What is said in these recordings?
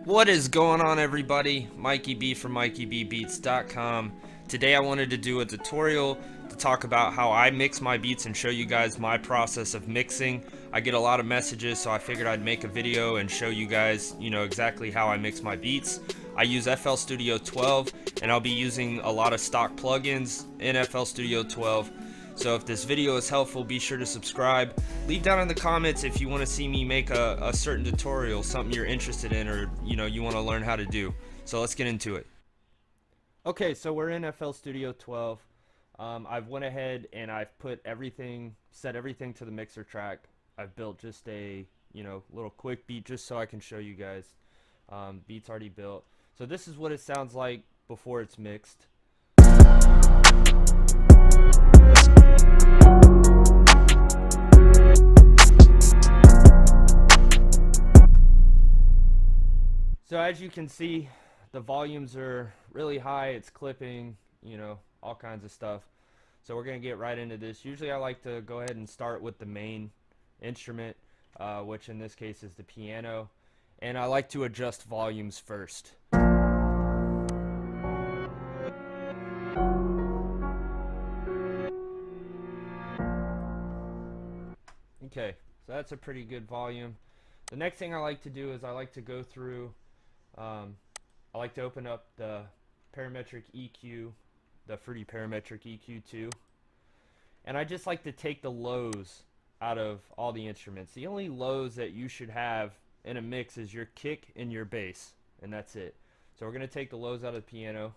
What is going on, everybody? Mikey B from MikeyBBeats.com. Today I wanted to do a tutorial to talk about how I mix my beats and show you guys my process of mixing. I get a lot of messages, so I figured I'd make a video and show you guys, exactly how I mix my beats. I use FL Studio 12, and I'll be using a lot of stock plugins in FL Studio 12. So if this video is helpful, be sure to subscribe. Leave down in the comments if you want to see me make a certain tutorial, something you're interested in, or you want to learn how to do. So let's get into it. Okay, so we're in FL Studio 12. I've went ahead and I've set everything to the mixer track. I've built just a little quick beat just so I can show you guys. Beat's already built. So this is what it sounds like before it's mixed. So as you can see, the volumes are really high, it's clipping, all kinds of stuff. So we're going to get right into this. Usually I like to go ahead and start with the main instrument, which in this case is the piano. And I like to adjust volumes first. Okay, so that's a pretty good volume. The next thing I like to do is I like to go through I like to open up the parametric EQ, the Fruity Parametric EQ2, and I just like to take the lows out of all the instruments. The only lows that you should have in a mix is your kick and your bass, and that's it. So we're going to take the lows out of the piano.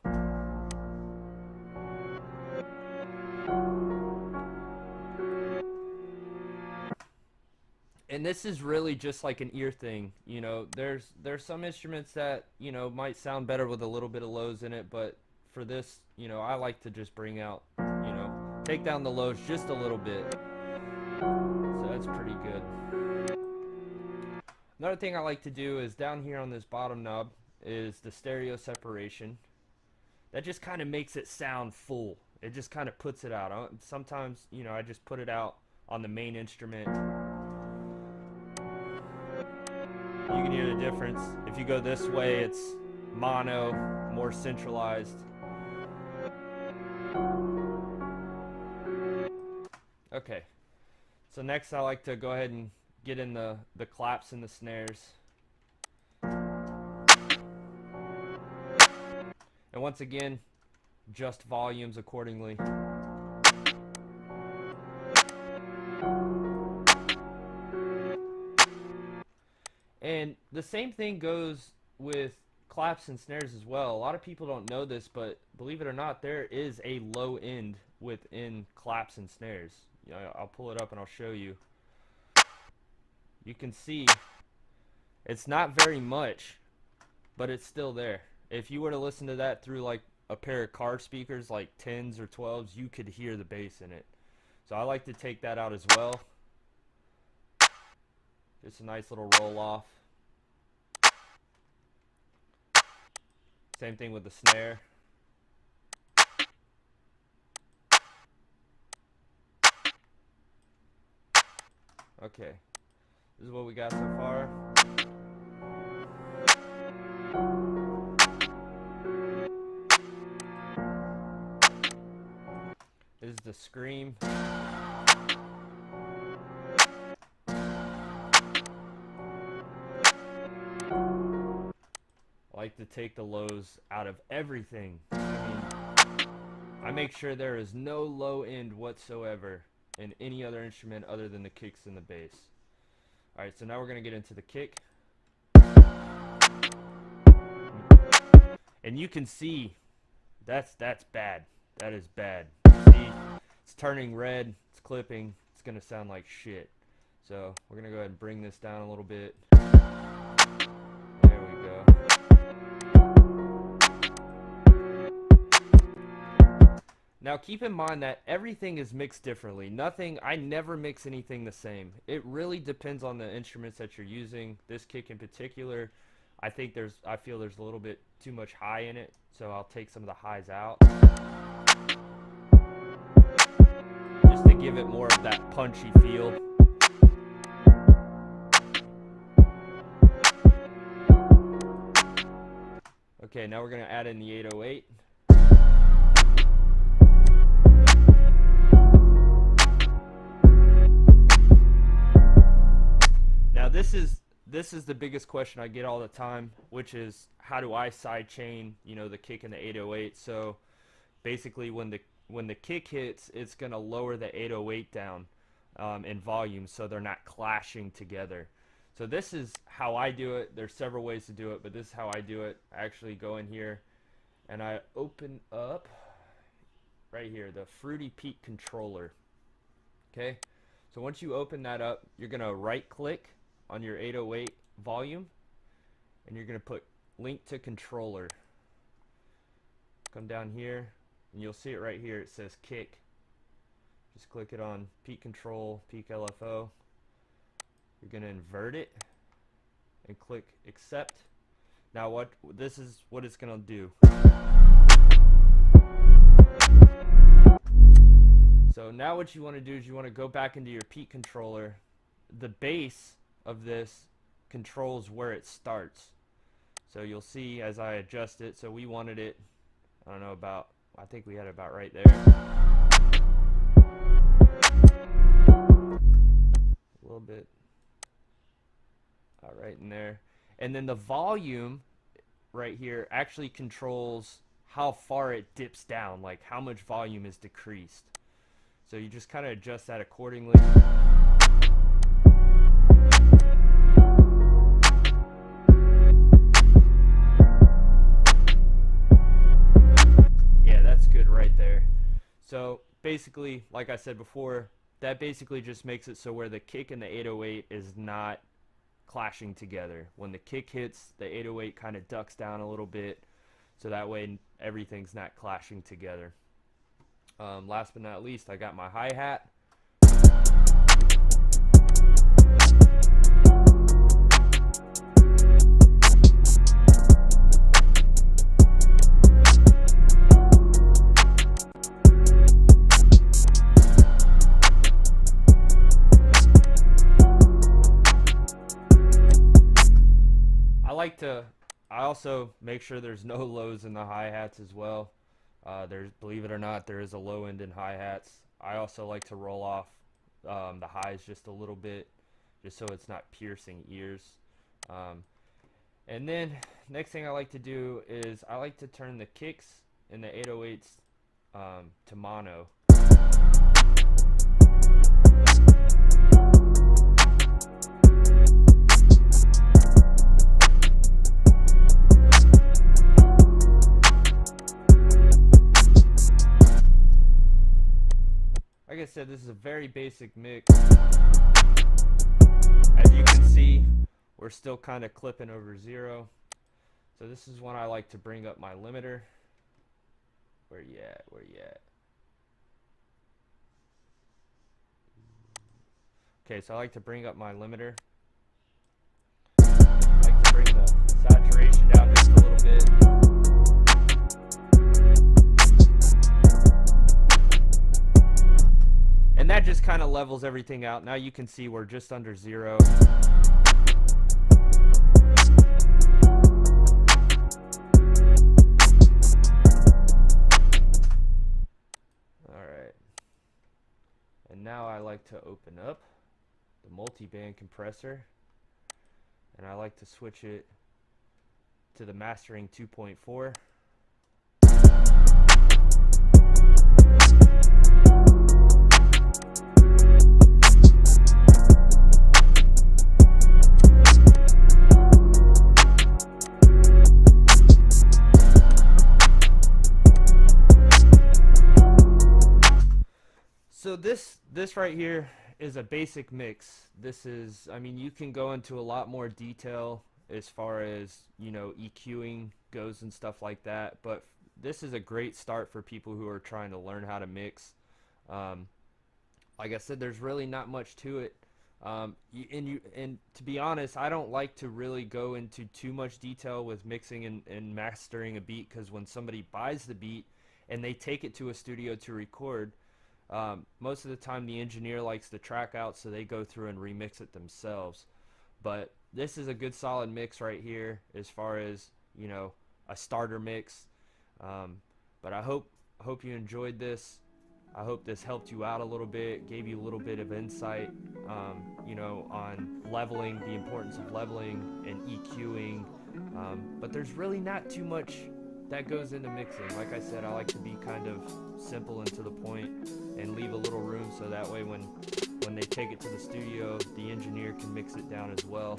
And this is really just like an ear thing. There's some instruments that might sound better with a little bit of lows in it, but for this, I like to just bring out, take down the lows just a little bit. So that's pretty good. Another thing I like to do is down here on this bottom knob is the stereo separation. That just kind of makes it sound full. It just kind of puts it out. Sometimes, I just put it out on the main instrument. You can hear the difference. If you go this way, it's mono, more centralized. Okay, so next I like to go ahead and get in the claps and the snares. And once again, adjust volumes accordingly. And the same thing goes with claps and snares as well. A lot of people don't know this, but believe it or not, there is a low end within claps and snares. I'll pull it up and I'll show you. You can see it's not very much, but it's still there. If you were to listen to that through like a pair of car speakers, like 10s or 12s, you could hear the bass in it. So I like to take that out as well. Just a nice little roll off. Same thing with the snare. Okay, this is what we got so far. This is the scream. I like to take the lows out of everything. I make sure there is no low end whatsoever in any other instrument other than the kicks and the bass. Alright, so now we're going to get into the kick. And you can see that's bad. That is bad. See, it's turning red, it's clipping, it's going to sound like shit. So we're going to go ahead and bring this down a little bit. There we go. Now keep in mind that everything is mixed differently. I never mix anything the same. It really depends on the instruments that you're using. This kick in particular, I feel there's a little bit too much high in it, so I'll take some of the highs out. Just to give it more of that punchy feel. Okay, now we're going to add in the 808. Now this is the biggest question I get all the time, which is how do I sidechain, the kick and the 808? So basically when the kick hits, it's going to lower the 808 down in volume so they're not clashing together. So this is how I do it. There's several ways to do it, but this is how I do it. I actually go in here and I open up right here the Fruity Peak controller. Okay, so once you open that up, you're going to right click on your 808 volume and you're going to put link to controller. Come down here and you'll see it right here. It says kick. Just click it on peak control, peak LFO. You're going to invert it and click accept. Now this is what it's going to do. So now what you want to do is you want to go back into your peak controller. The base of this controls where it starts. So you'll see as I adjust it, so we wanted it, I don't know, about, I think we had it about right there. A little bit. Right in there. And then the volume right here actually controls how far it dips down, like how much volume is decreased. So you just kind of adjust that accordingly. Yeah, that's good right there. So basically, like I said before, that basically just makes it so where the kick and the 808 is not clashing together. When the kick hits, the 808 kind of ducks down a little bit, so that way everything's not clashing together. Last but not least, I got my hi-hat. I also make sure there's no lows in the hi-hats as well. Believe it or not, there is a low end in hi-hats. I also like to roll off the highs just a little bit, just so it's not piercing ears. And then next thing I like to do is I like to turn the kicks and the 808s to mono. Like I said, this is a very basic mix. As you can see, we're still kind of clipping over 0. So this is when I like to bring up my limiter. Where you at? Where you at? Okay, so I like to bring up my limiter. I like to bring the saturation down just a little bit. And that just kind of levels everything out. Now you can see we're just under 0. Alright. And now I like to open up the multi-band compressor. And I like to switch it to the mastering 2.4. So this right here is a basic mix. This is, I mean, you can go into a lot more detail as far as, EQing goes and stuff like that, but this is a great start for people who are trying to learn how to mix. Like I said, there's really not much to it. And to be honest, I don't like to really go into too much detail with mixing and mastering a beat, because when somebody buys the beat and they take it to a studio to record, most of the time the engineer likes the track out, so they go through and remix it themselves. But this is a good solid mix right here as far as, a starter mix. But I hope you enjoyed this. I hope this helped you out a little bit, gave you a little bit of insight, on leveling, the importance of leveling and EQing. But there's really not too much that goes into mixing. Like I said, I like to be kind of simple and to the point and leave a little room so that way when they take it to the studio, the engineer can mix it down as well.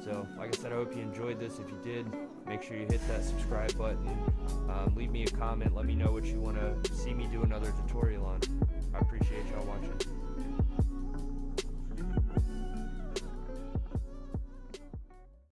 So like I said, I hope you enjoyed this. If you did, make sure you hit that subscribe button. Leave me a comment. Let me know what you want to see me do another tutorial on. I appreciate y'all watching.